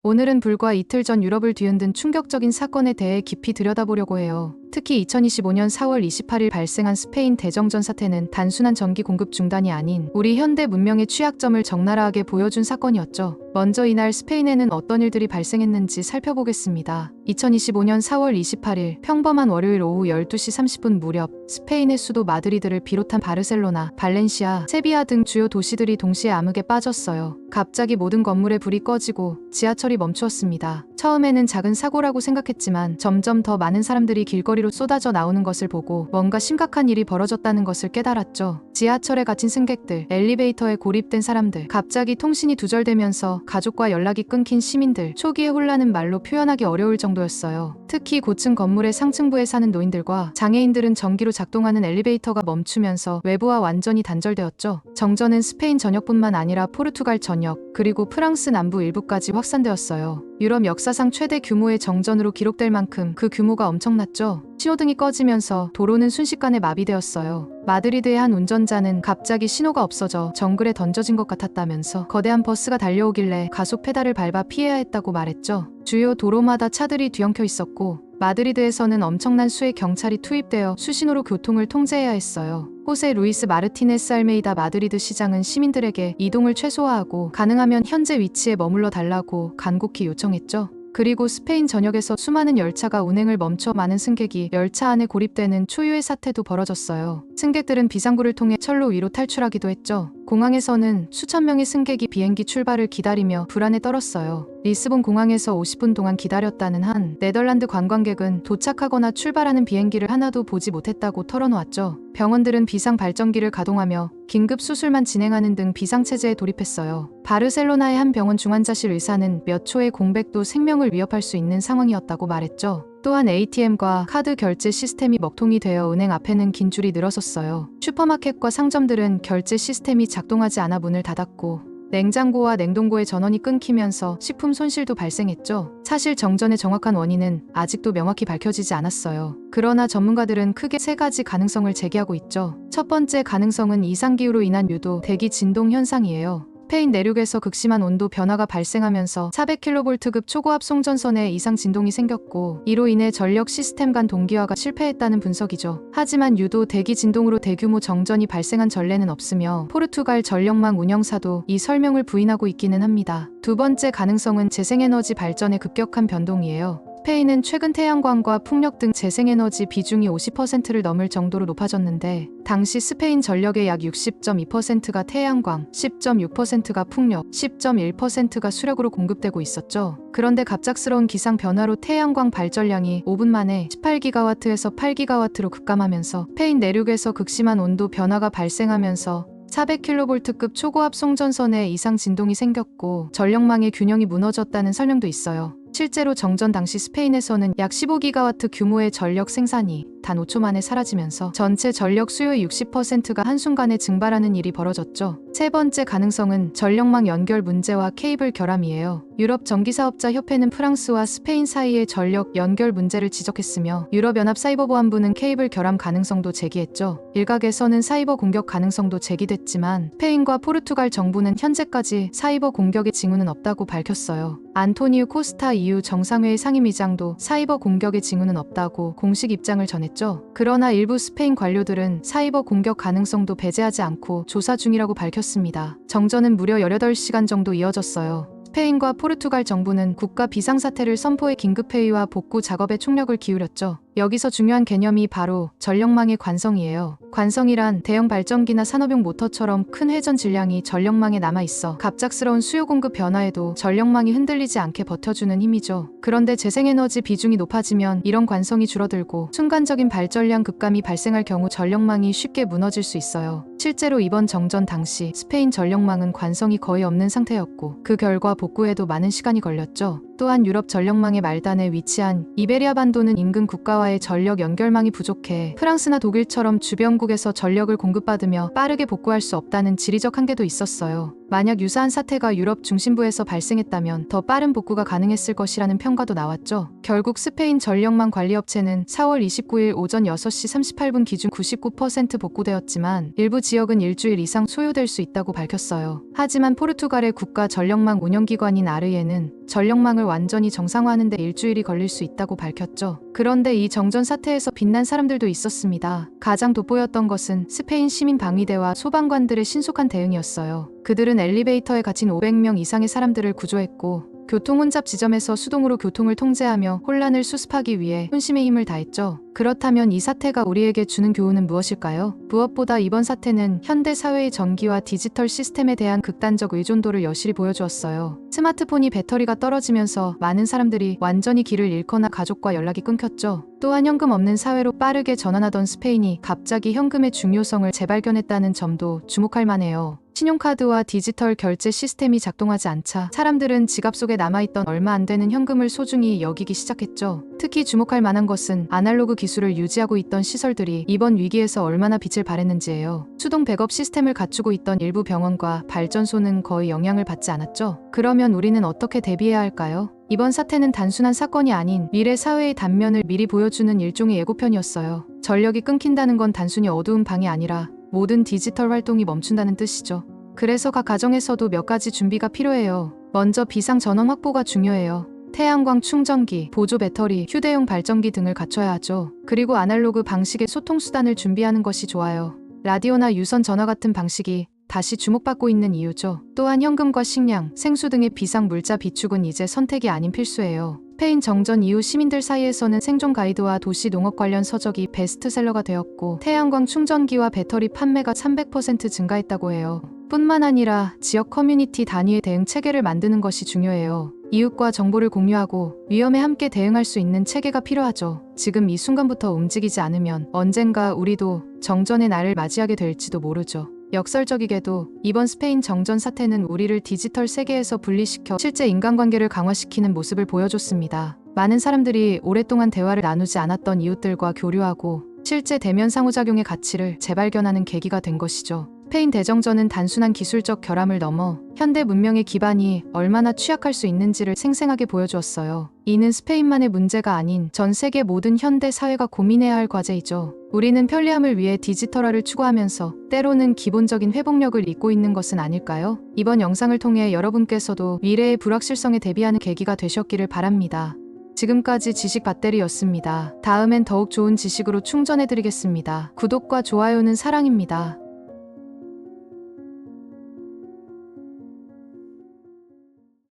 오늘은 불과 이틀 전 유럽을 뒤흔든 충격적인 사건에 대해 깊이 들여다보려고 해요. 특히 2025년 4월 28일 발생한 스페인 대정전 사태는 단순한 전기 공급 중단이 아닌 우리 현대 문명의 취약점을 적나라하게 보여준 사건이었죠. 먼저 이날 스페인에는 어떤 일들이 발생했는지 살펴보겠습니다. 2025년 4월 28일 평범한 월요일 오후 12시 30분 무렵 스페인의 수도 마드리드를 비롯한 바르셀로나, 발렌시아, 세비야 등 주요 도시들이 동시에 암흑에 빠졌어요. 갑자기 모든 건물의 불이 꺼지고 지하철이 멈추었습니다. 처음에는 작은 사고라고 생각했지만 점점 더 많은 사람들이 길거리로 쏟아져 나오는 것을 보고 뭔가 심각한 일이 벌어졌다는 것을 깨달았죠. 지하철에 갇힌 승객들, 엘리베이터에 고립된 사람들, 갑자기 통신이 두절되면서 가족과 연락이 끊긴 시민들, 초기의 혼란은 말로 표현하기 어려울 정도였어요. 특히 고층 건물의 상층부에 사는 노인들과 장애인들은 전기로 작동하는 엘리베이터가 멈추면서 외부와 완전히 단절되었죠. 정전은 스페인 전역뿐만 아니라 포르투갈 전역, 그리고 프랑스 남부 일부까지 확산되었어요. 유럽 역사상 최대 규모의 정전으로 기록될 만큼 그 규모가 엄청났죠. 신호등이 꺼지면서 도로는 순식간에 마비되었어요. 마드리드의 한 운전자는 갑자기 신호가 없어져 정글에 던져진 것 같았다면서 거대한 버스가 달려오길래 가속 페달을 밟아 피해야 했다고 말했죠. 주요 도로마다 차들이 뒤엉켜 있었고 마드리드에서는 엄청난 수의 경찰이 투입되어 수신호로 교통을 통제해야 했어요. 호세 루이스 마르티네스 알메이다 마드리드 시장은 시민들에게 이동을 최소화하고 가능하면 현재 위치에 머물러 달라고 간곡히 요청했죠. 그리고 스페인 전역에서 수많은 열차가 운행을 멈춰 많은 승객이 열차 안에 고립되는 초유의 사태도 벌어졌어요. 승객들은 비상구를 통해 철로 위로 탈출하기도 했죠. 공항에서는 수천 명의 승객이 비행기 출발을 기다리며 불안에 떨었어요. 리스본 공항에서 50분 동안 기다렸다는 한 네덜란드 관광객은 도착하거나 출발하는 비행기를 하나도 보지 못했다고 털어놓았죠. 병원들은 비상 발전기를 가동하며 긴급 수술만 진행하는 등 비상체제에 돌입했어요. 바르셀로나의 한 병원 중환자실 의사는 몇 초의 공백도 생명을 위협할 수 있는 상황이었다고 말했죠. 또한 ATM과 카드 결제 시스템이 먹통이 되어 은행 앞에는 긴 줄이 늘어섰어요. 슈퍼마켓과 상점들은 결제 시스템이 작동하지 않아 문을 닫았고 냉장고와 냉동고의 전원이 끊기면서 식품 손실도 발생했죠. 사실 정전의 정확한 원인은 아직도 명확히 밝혀지지 않았어요. 그러나 전문가들은 크게 세 가지 가능성을 제기하고 있죠. 첫 번째 가능성은 이상기후로 인한 유도, 대기 진동 현상이에요. 스페인 내륙에서 극심한 온도 변화가 발생하면서 400kV급 초고압 송전선에 이상 진동이 생겼고 이로 인해 전력 시스템 간 동기화가 실패했다는 분석이죠. 하지만 유도 대기 진동으로 대규모 정전이 발생한 전례는 없으며 포르투갈 전력망 운영사도 이 설명을 부인하고 있기는 합니다. 두 번째 가능성은 재생에너지 발전의 급격한 변동이에요. 스페인은 최근 태양광과 풍력 등 재생에너지 비중이 50%를 넘을 정도로 높아졌는데 당시 스페인 전력의 약 60.2%가 태양광, 10.6%가 풍력, 10.1%가 수력으로 공급되고 있었죠. 그런데 갑작스러운 기상 변화로 태양광 발전량이 5분 만에 18기가와트에서 8기가와트로 급감하면서 스페인 내륙에서 극심한 온도 변화가 발생하면서 400kV급 초고압 송전선에 이상 진동이 생겼고 전력망의 균형이 무너졌다는 설명도 있어요. 실제로 정전 당시 스페인에서는 약 15기가와트 규모의 전력 생산이 단 5초 만에 사라지면서 전체 전력 수요의 60%가 한순간에 증발하는 일이 벌어졌죠. 세 번째 가능성은 전력망 연결 문제와 케이블 결함이에요. 유럽 전기사업자 협회는 프랑스와 스페인 사이의 전력 연결 문제를 지적했으며 유럽연합 사이버보안부는 케이블 결함 가능성도 제기했죠. 일각에서는 사이버 공격 가능성도 제기됐지만 스페인과 포르투갈 정부는 현재까지 사이버 공격의 징후는 없다고 밝혔어요. 안토니우 코스타 EU 정상회의 상임위장도 사이버 공격의 징후는 없다고 공식 입장을 전했죠. 그러나 일부 스페인 관료들은 사이버 공격 가능성도 배제하지 않고 조사 중이라고 밝혔습니다. 정전은 무려 18시간 정도 이어졌어요. 스페인과 포르투갈 정부는 국가 비상사태를 선포해 긴급회의와 복구 작업에 총력을 기울였죠. 여기서 중요한 개념이 바로 전력망의 관성이에요. 관성이란 대형 발전기나 산업용 모터처럼 큰 회전 질량이 전력망에 남아있어 갑작스러운 수요 공급 변화에도 전력망이 흔들리지 않게 버텨주는 힘이죠. 그런데 재생에너지 비중이 높아지면 이런 관성이 줄어들고 순간적인 발전량 급감이 발생할 경우 전력망이 쉽게 무너질 수 있어요. 실제로 이번 정전 당시 스페인 전력망은 관성이 거의 없는 상태였고 그 결과 복구에도 많은 시간이 걸렸죠. 또한 유럽 전력망의 말단에 위치한 이베리아 반도는 인근 국가와의 전력 연결망이 부족해 프랑스나 독일처럼 주변국에서 전력을 공급받으며 빠르게 복구할 수 없다는 지리적 한계도 있었어요. 만약 유사한 사태가 유럽 중심부에서 발생했다면 더 빠른 복구가 가능했을 것이라는 평가도 나왔죠. 결국 스페인 전력망 관리업체는 4월 29일 오전 6시 38분 기준 99% 복구되었지만 일부 지역은 일주일 이상 소요될 수 있다고 밝혔어요. 하지만 포르투갈의 국가 전력망 운영기관인 아르에는 전력망을 완전히 정상화하는 데 일주일이 걸릴 수 있다고 밝혔죠. 그런데 이 정전 사태에서 빛난 사람들도 있었습니다. 가장 돋보였던 것은 스페인 시민방위대와 소방관들의 신속한 대응이었어요. 그들은 엘리베이터에 갇힌 500명 이상의 사람들을 구조했고 교통혼잡 지점에서 수동으로 교통을 통제하며 혼란을 수습하기 위해 혼심의 힘을 다했죠. 그렇다면 이 사태가 우리에게 주는 교훈은 무엇일까요? 무엇보다 이번 사태는 현대 사회의 전기와 디지털 시스템에 대한 극단적 의존도를 여실히 보여주었어요. 스마트폰이 배터리가 떨어지면서 많은 사람들이 완전히 길을 잃거나 가족과 연락이 끊겼죠. 또한 현금 없는 사회로 빠르게 전환하던 스페인이 갑자기 현금의 중요성을 재발견했다는 점도 주목할 만해요. 신용카드와 디지털 결제 시스템이 작동하지 않자 사람들은 지갑 속에 남아있던 얼마 안 되는 현금을 소중히 여기기 시작했죠. 특히 주목할 만한 것은 아날로그 기술을 유지하고 있던 시설들이 이번 위기에서 얼마나 빛을 발했는지예요. 수동 백업 시스템을 갖추고 있던 일부 병원과 발전소는 거의 영향을 받지 않았죠. 그러면 우리는 어떻게 대비해야 할까요? 이번 사태는 단순한 사건이 아닌 미래 사회의 단면을 미리 보여주는 일종의 예고편이었어요. 전력이 끊긴다는 건 단순히 어두운 방이 아니라 모든 디지털 활동이 멈춘다는 뜻이죠. 그래서 각 가정에서도 몇 가지 준비가 필요해요. 먼저 비상 전원 확보가 중요해요. 태양광 충전기, 보조 배터리, 휴대용 발전기 등을 갖춰야 하죠. 그리고 아날로그 방식의 소통수단을 준비하는 것이 좋아요. 라디오나 유선 전화 같은 방식이 다시 주목받고 있는 이유죠. 또한 현금과 식량, 생수 등의 비상 물자 비축은 이제 선택이 아닌 필수예요. 스페인 정전 이후 시민들 사이에서는 생존 가이드와 도시 농업 관련 서적이 베스트셀러가 되었고 태양광 충전기와 배터리 판매가 300% 증가했다고 해요. 뿐만 아니라 지역 커뮤니티 단위의 대응 체계를 만드는 것이 중요해요. 이웃과 정보를 공유하고 위험에 함께 대응할 수 있는 체계가 필요하죠. 지금 이 순간부터 움직이지 않으면 언젠가 우리도 정전의 날을 맞이하게 될지도 모르죠. 역설적이게도 이번 스페인 정전 사태는 우리를 디지털 세계에서 분리시켜 실제 인간관계를 강화시키는 모습을 보여줬습니다. 많은 사람들이 오랫동안 대화를 나누지 않았던 이웃들과 교류하고 실제 대면 상호작용의 가치를 재발견하는 계기가 된 것이죠. 스페인 대정전은 단순한 기술적 결함을 넘어 현대 문명의 기반이 얼마나 취약할 수 있는지를 생생하게 보여주었어요. 이는 스페인만의 문제가 아닌 전 세계 모든 현대 사회가 고민해야 할 과제이죠. 우리는 편리함을 위해 디지털화를 추구하면서 때로는 기본적인 회복력을 잊고 있는 것은 아닐까요? 이번 영상을 통해 여러분께서도 미래의 불확실성에 대비하는 계기가 되셨기를 바랍니다. 지금까지 지식 배터리였습니다. 다음엔 더욱 좋은 지식으로 충전해드리겠습니다. 구독과 좋아요는 사랑입니다.